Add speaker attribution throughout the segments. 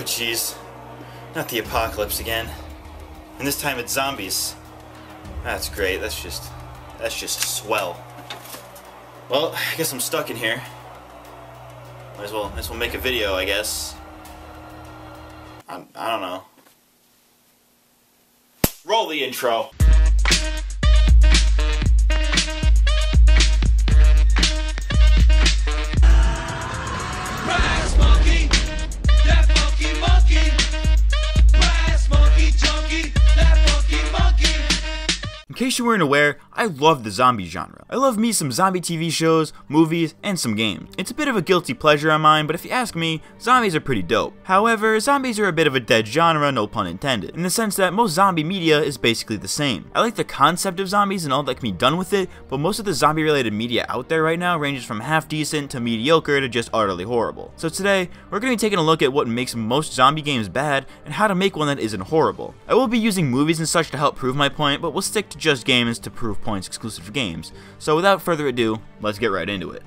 Speaker 1: Oh jeez, not the apocalypse again. And this time it's zombies. That's great, that's just swell. Well, I guess I'm stuck in here. Might as well make a video, I guess. I don't know. Roll the intro. In case you weren't aware, I love the zombie genre. I love me some zombie TV shows, movies, and some games. It's a bit of a guilty pleasure of mine, but if you ask me, zombies are pretty dope. However, zombies are a bit of a dead genre, no pun intended, in the sense that most zombie media is basically the same. I like the concept of zombies and all that can be done with it, but most of the zombie related media out there right now ranges from half decent to mediocre to just utterly horrible. So today, we're going to be taking a look at what makes most zombie games bad and how to make one that isn't horrible. I will be using movies and such to help prove my point, but we'll stick to just games to prove points exclusive to games. So without further ado, let's get right into it.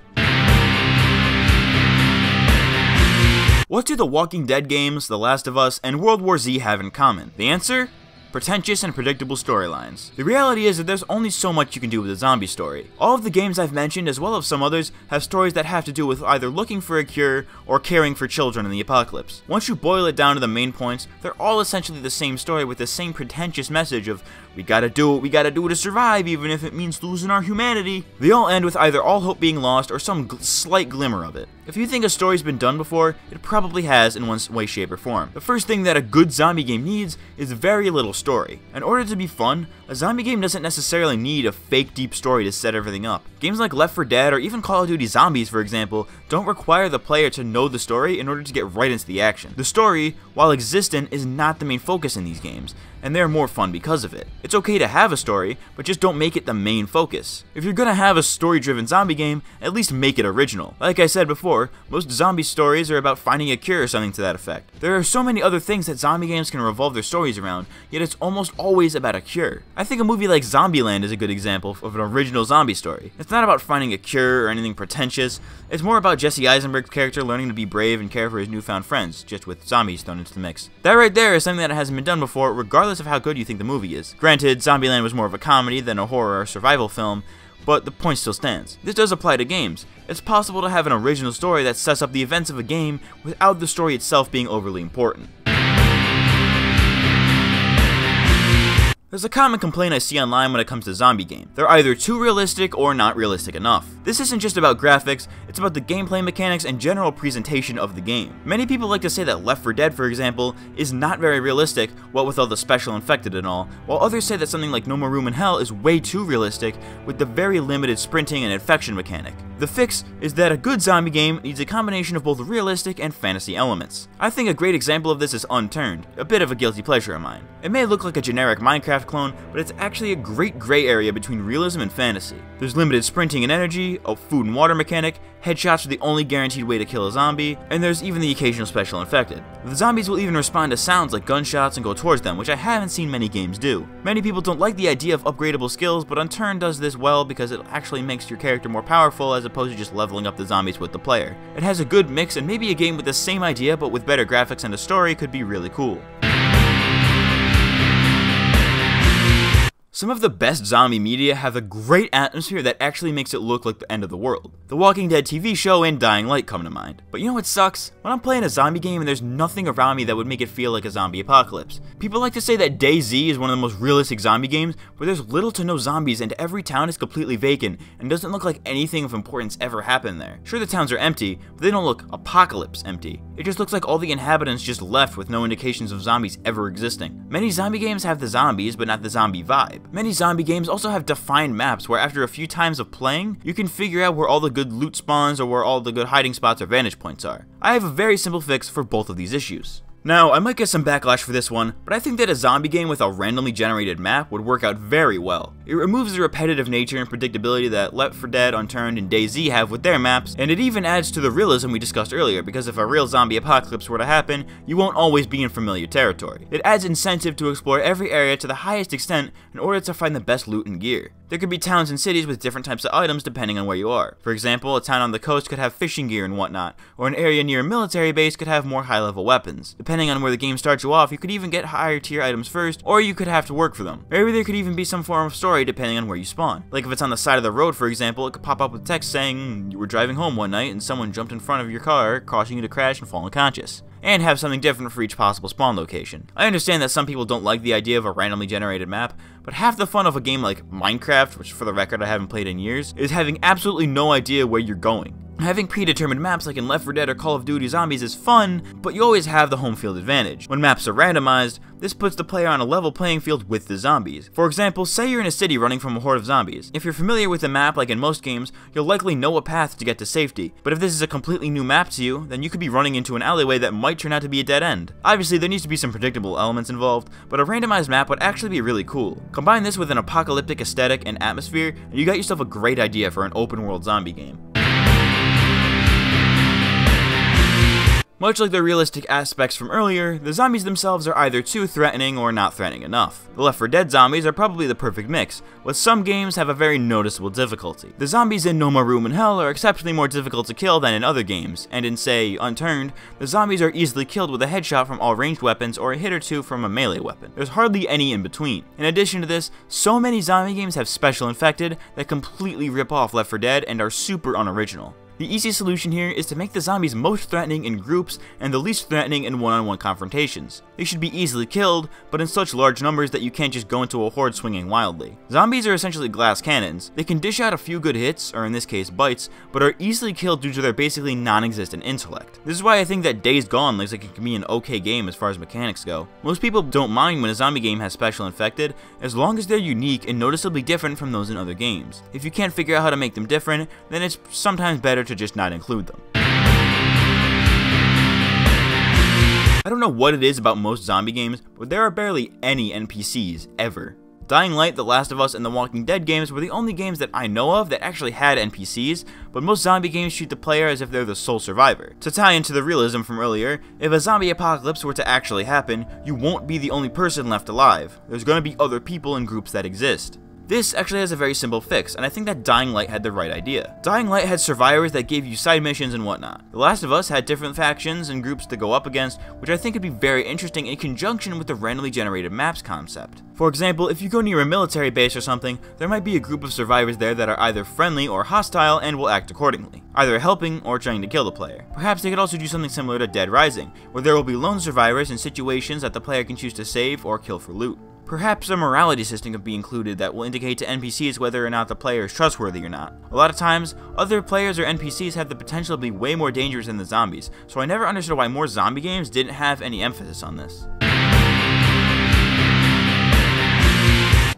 Speaker 1: What do The Walking Dead games, The Last of Us, and World War Z have in common? The answer? Pretentious and predictable storylines. The reality is that there's only so much you can do with a zombie story. All of the games I've mentioned, as well as some others, have stories that have to do with either looking for a cure or caring for children in the apocalypse. Once you boil it down to the main points, they're all essentially the same story with the same pretentious message of, we gotta do what we gotta do to survive even if it means losing our humanity. They all end with either all hope being lost or some slight glimmer of it. If you think a story's been done before, it probably has in one way, shape, or form. The first thing that a good zombie game needs is very little story. In order to be fun, a zombie game doesn't necessarily need a fake deep story to set everything up. Games like Left 4 Dead or even Call of Duty Zombies, for example, don't require the player to know the story in order to get right into the action. The story, while existent, is not the main focus in these games, and they're more fun because of it. It's okay to have a story, but just don't make it the main focus. If you're gonna have a story-driven zombie game, at least make it original. Like I said before, most zombie stories are about finding a cure or something to that effect. There are so many other things that zombie games can revolve their stories around, yet it's almost always about a cure. I think a movie like Zombieland is a good example of an original zombie story. It's not about finding a cure or anything pretentious, it's more about Jesse Eisenberg's character learning to be brave and care for his newfound friends, just with zombies thrown into the mix. That right there is something that hasn't been done before, regardless of how good you think the movie is. Granted, Zombieland was more of a comedy than a horror or survival film, but the point still stands. This does apply to games. It's possible to have an original story that sets up the events of a game without the story itself being overly important. There's a common complaint I see online when it comes to zombie games. They're either too realistic or not realistic enough. This isn't just about graphics, it's about the gameplay mechanics and general presentation of the game. Many people like to say that Left 4 Dead, for example, is not very realistic, what with all the special infected and all, while others say that something like No More Room in Hell is way too realistic with the very limited sprinting and infection mechanic. The fix is that a good zombie game needs a combination of both realistic and fantasy elements. I think a great example of this is Unturned, a bit of a guilty pleasure of mine. It may look like a generic Minecraft clone, but it's actually a great gray area between realism and fantasy. There's limited sprinting and energy, a food and water mechanic, headshots are the only guaranteed way to kill a zombie, and there's even the occasional special infected. The zombies will even respond to sounds like gunshots and go towards them, which I haven't seen many games do. Many people don't like the idea of upgradable skills, but Unturned does this well because it actually makes your character more powerful as opposed to just leveling up the zombies with the player. It has a good mix, and maybe a game with the same idea but with better graphics and a story could be really cool. Some of the best zombie media have a great atmosphere that actually makes it look like the end of the world. The Walking Dead TV show and Dying Light come to mind. But you know what sucks? When I'm playing a zombie game and there's nothing around me that would make it feel like a zombie apocalypse. People like to say that DayZ is one of the most realistic zombie games, where there's little to no zombies and every town is completely vacant and doesn't look like anything of importance ever happened there. Sure, the towns are empty, but they don't look apocalypse empty. It just looks like all the inhabitants just left with no indications of zombies ever existing. Many zombie games have the zombies, but not the zombie vibe. Many zombie games also have defined maps where after a few times of playing, you can figure out where all the good loot spawns or where all the good hiding spots or vantage points are. I have a very simple fix for both of these issues. Now, I might get some backlash for this one, but I think that a zombie game with a randomly generated map would work out very well. It removes the repetitive nature and predictability that Left 4 Dead, Unturned, and DayZ have with their maps, and it even adds to the realism we discussed earlier, because if a real zombie apocalypse were to happen, you won't always be in familiar territory. It adds incentive to explore every area to the highest extent in order to find the best loot and gear. There could be towns and cities with different types of items depending on where you are. For example, a town on the coast could have fishing gear and whatnot, or an area near a military base could have more high-level weapons. Depending depending on where the game starts you off, you could even get higher tier items first, or you could have to work for them. Maybe there could even be some form of story depending on where you spawn. Like if it's on the side of the road, for example, it could pop up with text saying you were driving home one night and someone jumped in front of your car, causing you to crash and fall unconscious, and have something different for each possible spawn location. I understand that some people don't like the idea of a randomly generated map, but half the fun of a game like Minecraft, which for the record I haven't played in years, is having absolutely no idea where you're going. Having predetermined maps like in Left 4 Dead or Call of Duty Zombies is fun, but you always have the home field advantage. When maps are randomized, this puts the player on a level playing field with the zombies. For example, say you're in a city running from a horde of zombies. If you're familiar with the map like in most games, you'll likely know a path to get to safety, but if this is a completely new map to you, then you could be running into an alleyway that might turn out to be a dead end. Obviously, there needs to be some predictable elements involved, but a randomized map would actually be really cool. Combine this with an apocalyptic aesthetic and atmosphere, and you got yourself a great idea for an open world zombie game. Much like the realistic aspects from earlier, the zombies themselves are either too threatening or not threatening enough. The Left 4 Dead zombies are probably the perfect mix, but some games have a very noticeable difficulty. The zombies in No More Room in Hell are exceptionally more difficult to kill than in other games, and in, say, Unturned, the zombies are easily killed with a headshot from all ranged weapons or a hit or two from a melee weapon. There's hardly any in between. In addition to this, so many zombie games have special infected that completely rip off Left 4 Dead and are super unoriginal. The easy solution here is to make the zombies most threatening in groups and the least threatening in one-on-one confrontations. They should be easily killed, but in such large numbers that you can't just go into a horde swinging wildly. Zombies are essentially glass cannons. They can dish out a few good hits, or in this case bites, but are easily killed due to their basically non-existent intellect. This is why I think that Days Gone looks like it can be an okay game as far as mechanics go. Most people don't mind when a zombie game has special infected, as long as they're unique and noticeably different from those in other games. If you can't figure out how to make them different, then it's sometimes better to just not include them. I don't know what it is about most zombie games, but there are barely any NPCs ever. Dying Light, The Last of Us, and The Walking Dead games were the only games that I know of that actually had NPCs, but most zombie games treat the player as if they're the sole survivor. To tie into the realism from earlier, if a zombie apocalypse were to actually happen, you won't be the only person left alive. There's gonna be other people in groups that exist. This actually has a very simple fix, and I think that Dying Light had the right idea. Dying Light had survivors that gave you side missions and whatnot. The Last of Us had different factions and groups to go up against, which I think could be very interesting in conjunction with the randomly generated maps concept. For example, if you go near a military base or something, there might be a group of survivors there that are either friendly or hostile and will act accordingly, either helping or trying to kill the player. Perhaps they could also do something similar to Dead Rising, where there will be lone survivors in situations that the player can choose to save or kill for loot. Perhaps a morality system could be included that will indicate to NPCs whether or not the player is trustworthy or not. A lot of times, other players or NPCs have the potential to be way more dangerous than the zombies, so I never understood why more zombie games didn't have any emphasis on this.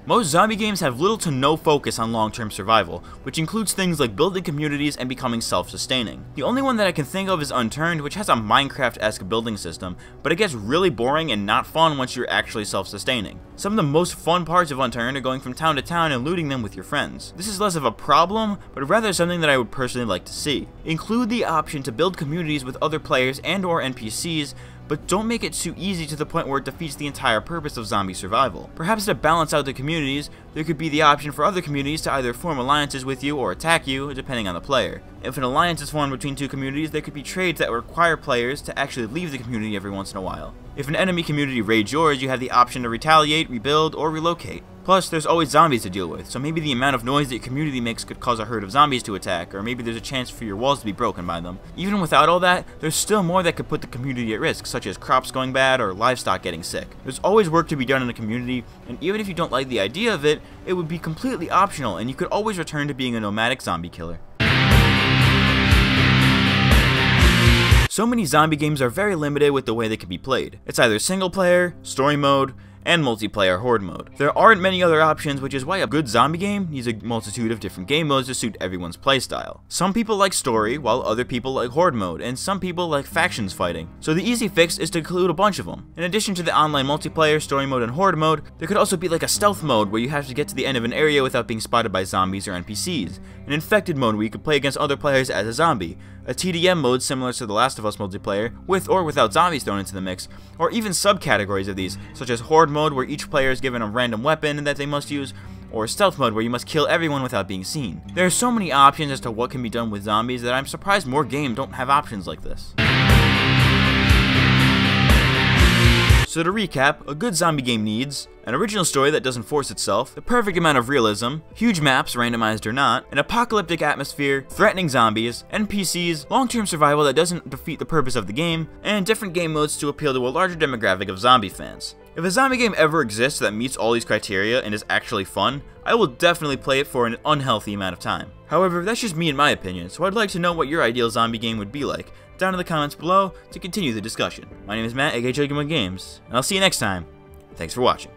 Speaker 1: Most zombie games have little to no focus on long-term survival, which includes things like building communities and becoming self-sustaining. The only one that I can think of is Unturned, which has a Minecraft-esque building system, but it gets really boring and not fun once you're actually self-sustaining. Some of the most fun parts of Unturned are going from town to town and looting them with your friends. This is less of a problem, but rather something that I would personally like to see. Include the option to build communities with other players and/or NPCs, but don't make it too easy to the point where it defeats the entire purpose of zombie survival. Perhaps to balance out the communities, there could be the option for other communities to either form alliances with you or attack you, depending on the player. If an alliance is formed between two communities, there could be trades that require players to actually leave the community every once in a while. If an enemy community raids yours, you have the option to retaliate, rebuild, or relocate. Plus, there's always zombies to deal with, so maybe the amount of noise that your community makes could cause a herd of zombies to attack, or maybe there's a chance for your walls to be broken by them. Even without all that, there's still more that could put the community at risk, such as crops going bad or livestock getting sick. There's always work to be done in a community, and even if you don't like the idea of it, it would be completely optional, and you could always return to being a nomadic zombie killer. So many zombie games are very limited with the way they can be played. It's either single player, story mode, and multiplayer horde mode. There aren't many other options, which is why a good zombie game needs a multitude of different game modes to suit everyone's playstyle. Some people like story, while other people like horde mode, and some people like factions fighting. So the easy fix is to include a bunch of them. In addition to the online multiplayer, story mode, and horde mode, there could also be like a stealth mode where you have to get to the end of an area without being spotted by zombies or NPCs, an infected mode where you could play against other players as a zombie, a TDM mode similar to The Last of Us multiplayer, with or without zombies thrown into the mix, or even subcategories of these, such as horde mode where each player is given a random weapon that they must use, or stealth mode where you must kill everyone without being seen. There are so many options as to what can be done with zombies that I'm surprised more games don't have options like this. So to recap, a good zombie game needs an original story that doesn't force itself, the perfect amount of realism, huge maps, randomized or not, an apocalyptic atmosphere, threatening zombies, NPCs, long-term survival that doesn't defeat the purpose of the game, and different game modes to appeal to a larger demographic of zombie fans. If a zombie game ever exists that meets all these criteria and is actually fun, I will definitely play it for an unhealthy amount of time. However, that's just me and my opinion, so I'd like to know what your ideal zombie game would be like, down in the comments below to continue the discussion. My name is Matt, aka Games, and I'll see you next time. Thanks for watching.